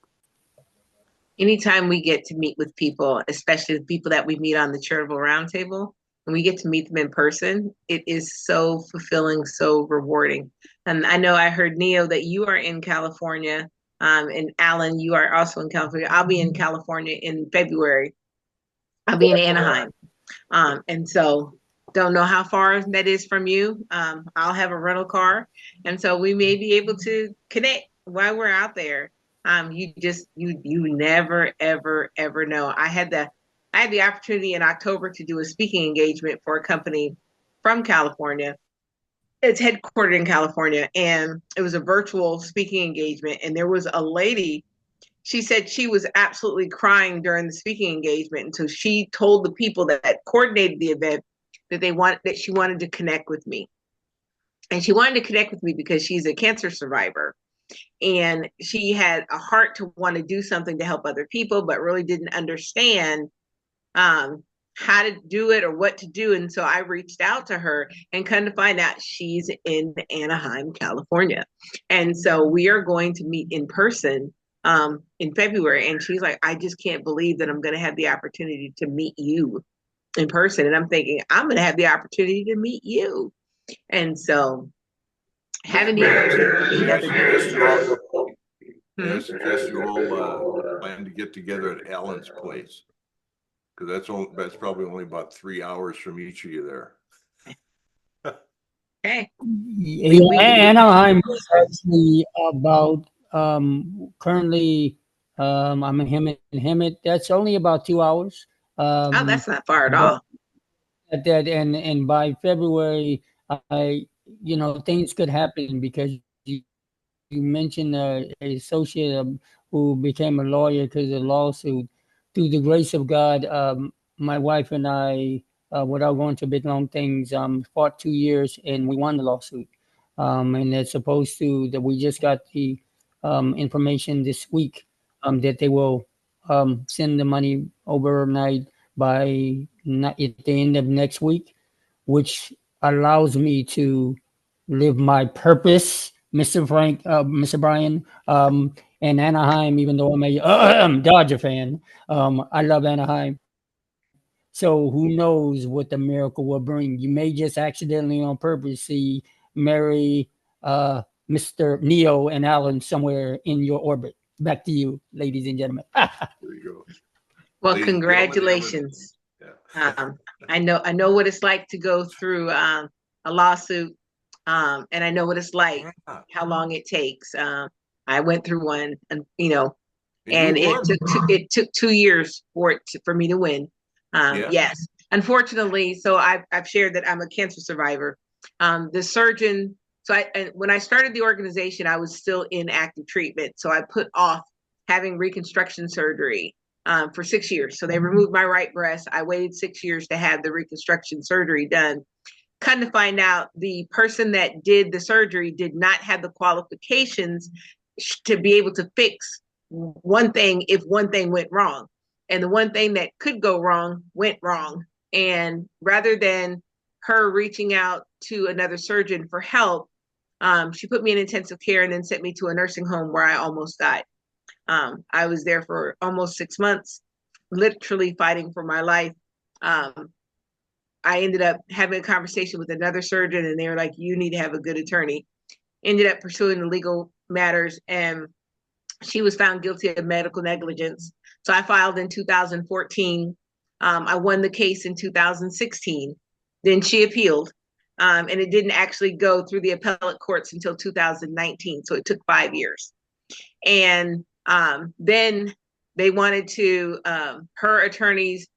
S1: Anytime we get to meet with people, especially the people that we meet on the Charitable Roundtable, and we get to meet them in person, it is so fulfilling, so rewarding. And I know I heard, Neo, that you are in California, and Alan, you are also in California. I'll be in California in February. I'll be in Anaheim. And so don't know how far that is from you. I'll have a rental car. And so we may be able to connect while we're out there. You never, ever, ever know. I had the opportunity in October to do a speaking engagement for a company from California. It's headquartered in California, and it was a virtual speaking engagement. And there was a lady, she said she was absolutely crying during the speaking engagement. And so she told the people that coordinated the event that she wanted to connect with me. And she wanted to connect with me because she's a cancer survivor. And she had a heart to want to do something to help other people, but really didn't understand how to do it or what to do. And so I reached out to her and come to find out she's in Anaheim, California. And so we are going to meet in person in February. And she's like, I just can't believe that I'm going to have the opportunity to meet you in person. And I'm thinking, I'm going to have the opportunity to meet you. And so having the opportunity.
S8: Yeah, I suggest you all plan to get together at Alan's place, because that's probably only about 3 hours from each of you there.
S1: Okay.
S2: Yeah, Anaheim is actually about currently I'm in Hemet. That's only about 2 hours.
S1: Oh, that's not far at
S2: But
S1: all.
S2: at that and by February, I things could happen because you mentioned a associate who became a lawyer because of the lawsuit. Through the grace of God, my wife and I, without going to big long things, fought 2 years and we won the lawsuit. And it's supposed to that we just got the information this week that they will send the money overnight by at the end of next week, which allows me to live my purpose, Mr. Brian, in Anaheim. Even though I'm a Dodger fan, I love Anaheim. So who knows what the miracle will bring? You may just accidentally, on purpose, see Mary, Mr. Neo, and Alan somewhere in your orbit. Back to you, ladies and gentlemen.
S8: There you go.
S1: Well,
S8: Ladies and gentlemen,
S1: congratulations.
S8: yeah.
S1: I know what it's like to go through a lawsuit, and I know what it's like, how long it takes. I went through one, and and it took 2 years for me to win. Yes, unfortunately. So I've shared that I'm a cancer survivor. The surgeon. So when I started the organization, I was still in active treatment. So I put off having reconstruction surgery for 6 years. So they removed my right breast. I waited 6 years to have the reconstruction surgery done. Come to find out, the person that did the surgery did not have the qualifications to be able to fix one thing if one thing went wrong. And the one thing that could go wrong went wrong. And rather than her reaching out to another surgeon for help, she put me in intensive care and then sent me to a nursing home where I almost died. I was there for almost 6 months, literally fighting for my life. I ended up having a conversation with another surgeon, and they were like, "You need to have a good attorney." Ended up pursuing the legal matters, and she was found guilty of medical negligence. So I filed in 2014. I won the case in 2016. Then she appealed, and it didn't actually go through the appellate courts until 2019. So it took 5 years. And then they wanted to, her attorneys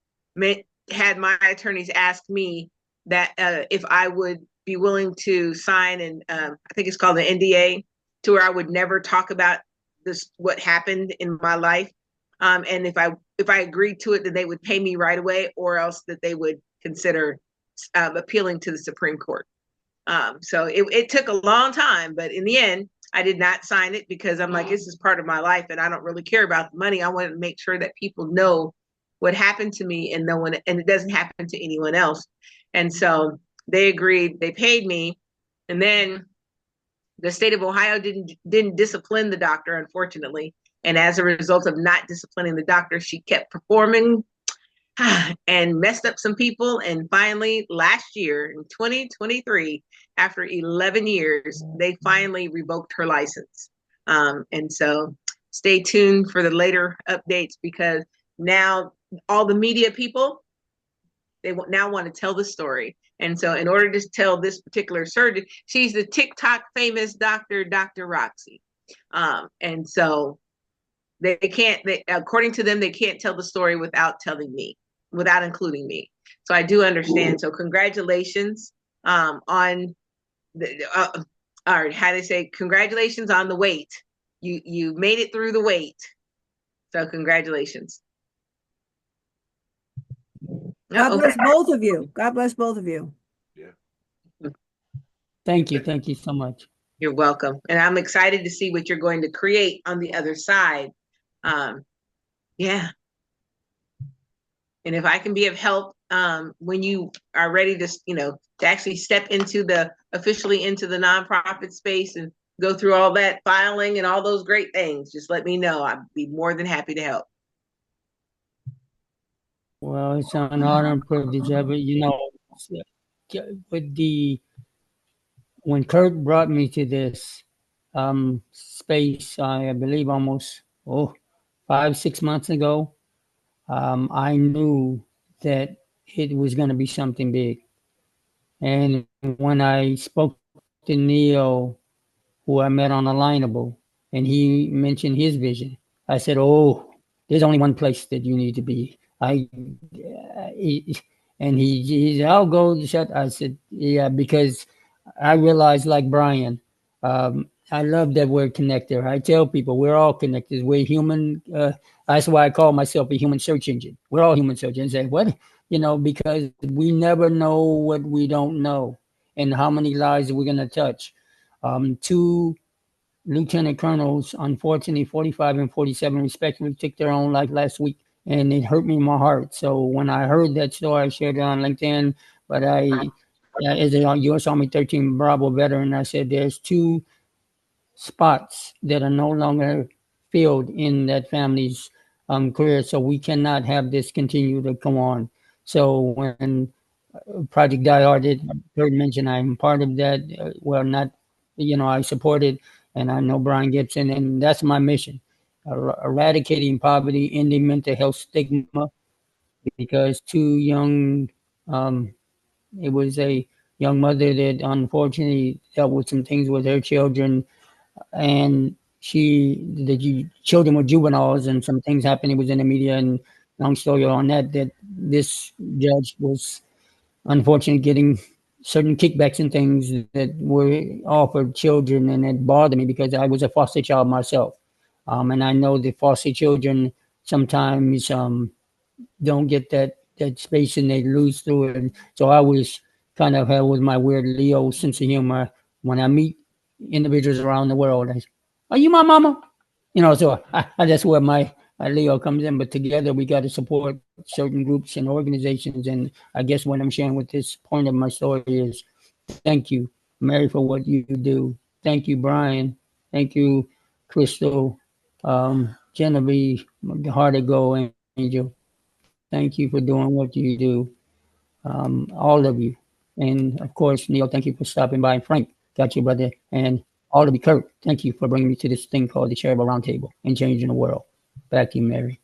S1: had my attorneys ask me that if I would be willing to sign, and I think it's called an NDA, to where I would never talk about this, what happened in my life. And if I agreed to it, then they would pay me right away, or else that they would consider appealing to the Supreme Court. So it took a long time, but in the end, I did not sign it because I'm like, this is part of my life and I don't really care about the money. I wanted to make sure that people know what happened to me and it doesn't happen to anyone else. And so they agreed, they paid me. And then the state of Ohio didn't discipline the doctor, unfortunately. And as a result of not disciplining the doctor, she kept performing and messed up some people. And finally, last year in 2023, after 11 years, they finally revoked her license. And so stay tuned for the later updates, because now all the media people, they now want to tell the story. And so in order to tell this particular surgeon, she's the TikTok famous doctor, Dr. Roxy. And so according to them, they can't tell the story without telling me, without including me. So I do understand. So congratulations on the, or how they say, congratulations on the wait. You made it through the wait. So congratulations.
S6: God bless both of you. God bless both of you.
S8: Yeah.
S2: Thank you. Thank you so much.
S1: You're welcome. And I'm excited to see what you're going to create on the other side. Yeah. And if I can be of help when you are ready to, to actually step officially into the nonprofit space and go through all that filing and all those great things, just let me know. I'd be more than happy to help.
S2: Well, it's an honor and privilege. With when Kurt brought me to this, space, I believe almost 5, 6 months ago, I knew that it was going to be something big. And when I spoke to Neil, who I met on Alignable, and he mentioned his vision, I said, "Oh, there's only one place that you need to be." He said, "I'll go." Shut. I said, "Yeah," because I realized, like Brian, I love that word connector. I tell people we're all connected. We're human. That's why I call myself a human search engine. We're all human search engines. And what, because we never know what we don't know, and how many lives we're gonna touch. Two lieutenant colonels, unfortunately, 45 and 47 respectively, took their own life last week, and it hurt me in my heart. So when I heard that story, I shared it on LinkedIn. But as a U.S. Army 13 Bravo veteran, I said there's two spots that are no longer filled in that family's career, so we cannot have this continue to come on. So when Project Die Hard, it heard mention, I'm part of that. Well, not, I support it, and I know Brian Gibson, and that's my mission: eradicating poverty, ending mental health stigma. Because two young, it was a young mother that unfortunately dealt with some things with her children, and the children were juveniles, and some things happened. It was in the media, and long story on that. That this judge was unfortunately getting certain kickbacks and things that were offered children, and it bothered me because I was a foster child myself, and I know the foster children sometimes don't get that space and they lose through it. And so I was kind of had with my weird Leo sense of humor when I meet individuals around the world. I say, "Are you my mama?" So that's where my Leo comes in. But together we got to support certain groups and organizations. And I guess what I'm sharing with this point of my story is thank you, Mary, for what you do. Thank you, Brian. Thank you, Crystal, Genevieve, Heart of Gold, Angel. Thank you for doing what you do, all of you. And of course, Neil, thank you for stopping by. Frank, got you, brother. And all of you, Kurt, thank you for bringing me to this thing called the Charitable Roundtable and changing the world. Back to you, Mary.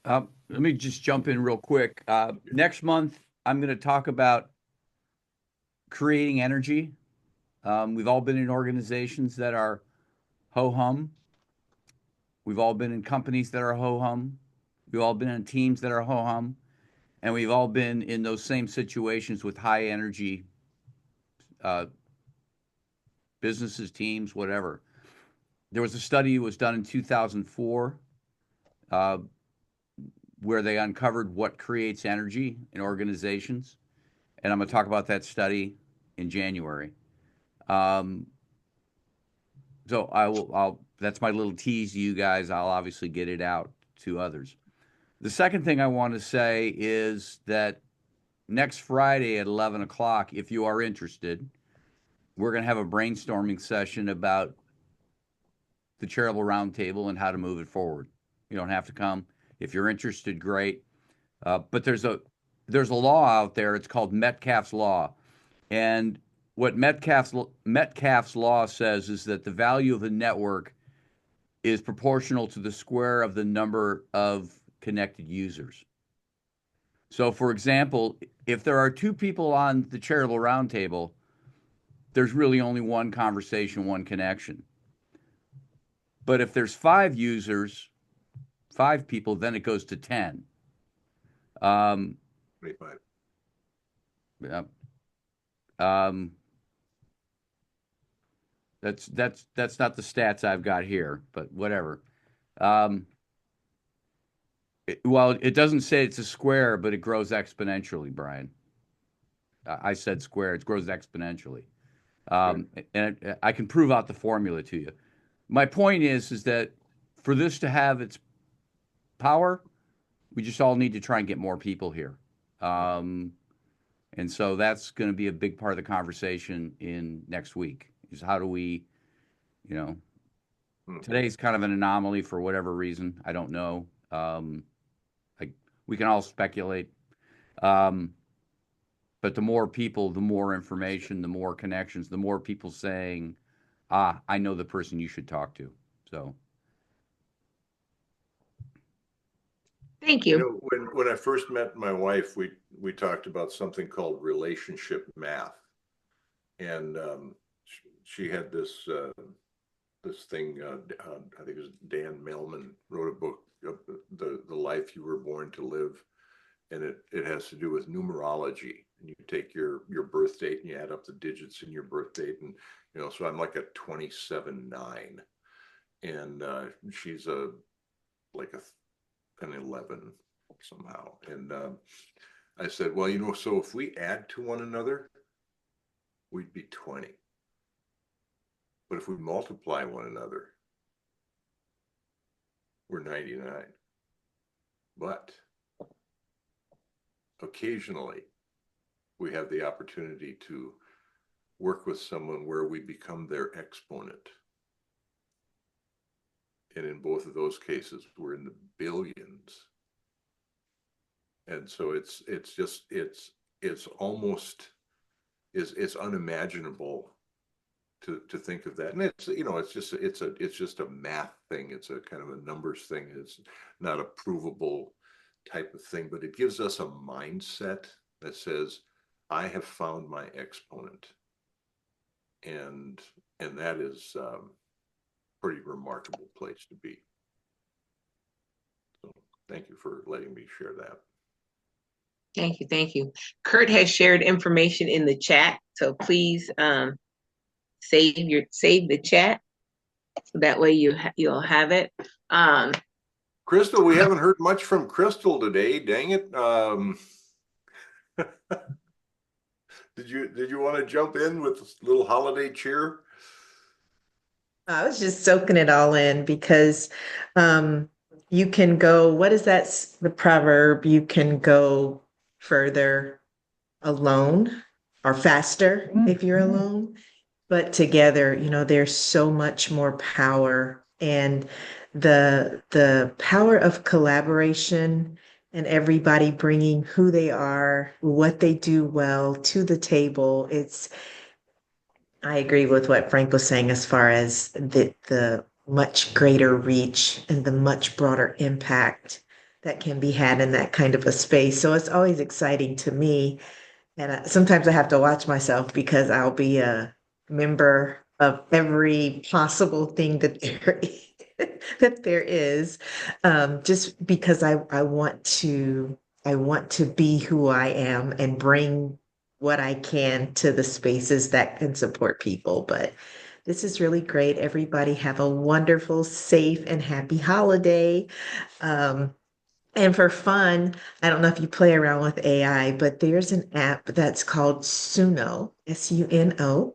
S7: Let me just jump in real quick. Next month, I'm going to talk about creating energy. We've all been in organizations that are ho hum. We've all been in companies that are ho hum. We've all been in teams that are ho hum. And we've all been in those same situations with high energy businesses, teams, whatever. There was a study that was done in 2004 where they uncovered what creates energy in organizations. And I'm going to talk about that study in January. So I'll that's my little tease to you guys. I'll obviously get it out to others. The second thing I want to say is that next Friday at 11 o'clock, if you are interested, we're going to have a brainstorming session about the Charitable Roundtable and how to move it forward. You don't have to come. If you're interested, great. But there's a law out there. It's called Metcalfe's Law. And what Metcalfe's Law says is that the value of a network is proportional to the square of the number of connected users. So, for example, if there are two people on the Charitable Roundtable, there's really only one conversation, one connection. But if there's 5 users, 5 people, then it goes to 10.
S8: 25.
S7: Yeah. That's not the stats I've got here, but whatever. Well, it doesn't say it's a square, but it grows exponentially, Brian. I said square; it grows exponentially, and I can prove out the formula to you. My point is that for this to have its power, we just all need to try and get more people here. And so that's going to be a big part of the conversation in next week is how do we, today's kind of an anomaly for whatever reason. I don't know. We can all speculate. But the more people, the more information, the more connections, the more people saying, I know the person you should talk to. So,
S1: Thank
S8: You
S1: you.
S8: know, when I first met my wife, we talked about something called relationship math, and she had this thing. I think it was Dan Millman wrote a book, the life you were born to live, and it has to do with numerology. And you take your birth date and you add up the digits in your birth date, and so I'm like a 27/9, and she's like an 11 somehow. And I said, well, so if we add to one another, we'd be 20. But if we multiply one another, we're 99. But occasionally, we have the opportunity to work with someone where we become their exponent. And in both of those cases, we're in the billions. And so it's almost it's unimaginable to think of that. And it's just a math thing. It's a kind of a numbers thing. It's not a provable type of thing, but it gives us a mindset that says, I have found my exponent. And that is pretty remarkable place to be. So thank you for letting me share that.
S1: Thank you. Thank you. Kurt has shared information in the chat, so please save the chat. So that way you'll have it.
S8: Crystal, we haven't heard much from Crystal today. Dang it. Did you want to jump in with a little holiday cheer?
S3: I was just soaking it all in because you can go, what is that, the proverb? You can go further alone or faster if you're alone, but together, there's so much more power, and the power of collaboration and everybody bringing who they are, what they do well to the table. I agree with what Frank was saying as far as the much greater reach and the much broader impact that can be had in that kind of a space. So it's always exciting to me. And sometimes I have to watch myself because I'll be a member of every possible thing that that there is, just because I want to be who I am and bring what I can to the spaces that can support people. But this is really great. Everybody have a wonderful, safe, and happy holiday. Um, and for fun, I don't know if you play around with AI, but there's an app that's called Suno, Suno,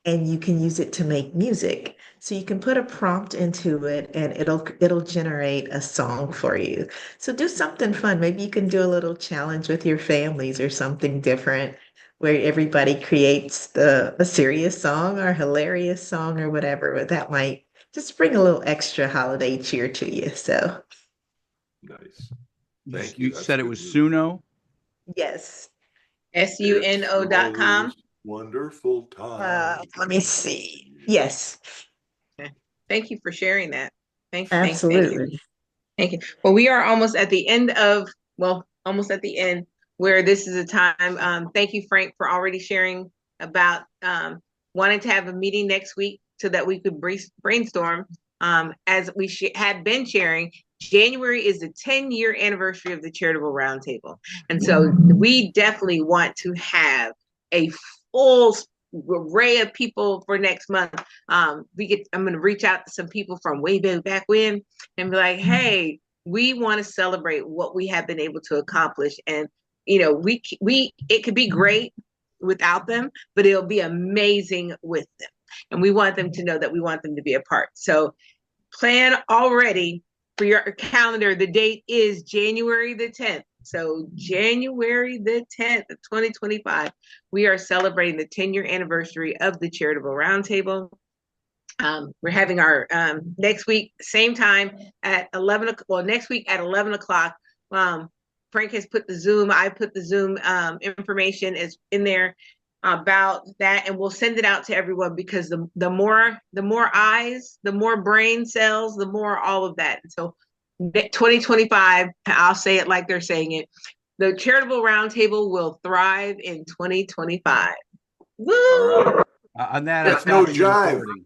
S3: and you can use it to make music. So you can put a prompt into it and it'll generate a song for you. So do something fun. Maybe you can do a little challenge with your families or something different where everybody creates a serious song or hilarious song or whatever. But that might just bring a little extra holiday cheer to you. So
S8: Nice. Thank
S7: you
S8: you. That's
S7: said it
S8: good
S7: was
S8: news.
S7: Suno?
S3: yes.
S1: suno.com.
S8: It's wonderful time.
S3: Let me see. Yes,
S1: Thank you for sharing that. Thank you.
S3: absolutely.
S1: Thank you. Well, we are almost at the end almost at the end where this is a time. Thank you, Frank, for already sharing about wanting to have a meeting next week so that we could brainstorm. As we had been sharing, January is the 10-year anniversary of the Charitable Roundtable. And so we definitely want to have a full array of people for next month. I'm going to reach out to some people from way back when and be like, hey, we want to celebrate what we have been able to accomplish. And, it could be great without them, but it'll be amazing with them. And we want them to know that we want them to be a part. So plan already for your calendar. The date is January the 10th. So January the 10th of 2025, we are celebrating the 10-year anniversary of the Charitable Roundtable. We're having our next week, same time at 11. Well, next week at 11 o'clock. Frank has put the Zoom. I put the Zoom information is in there. about that, and we'll send it out to everyone, because the more eyes, the more brain cells, the more all of that. And so 2025, I'll say it like they're saying it, the Charitable Roundtable will thrive in 2025. Woo!
S8: All right.
S7: On that,
S8: That's
S7: I'm
S8: no
S7: stopping the
S8: jive.
S7: recording.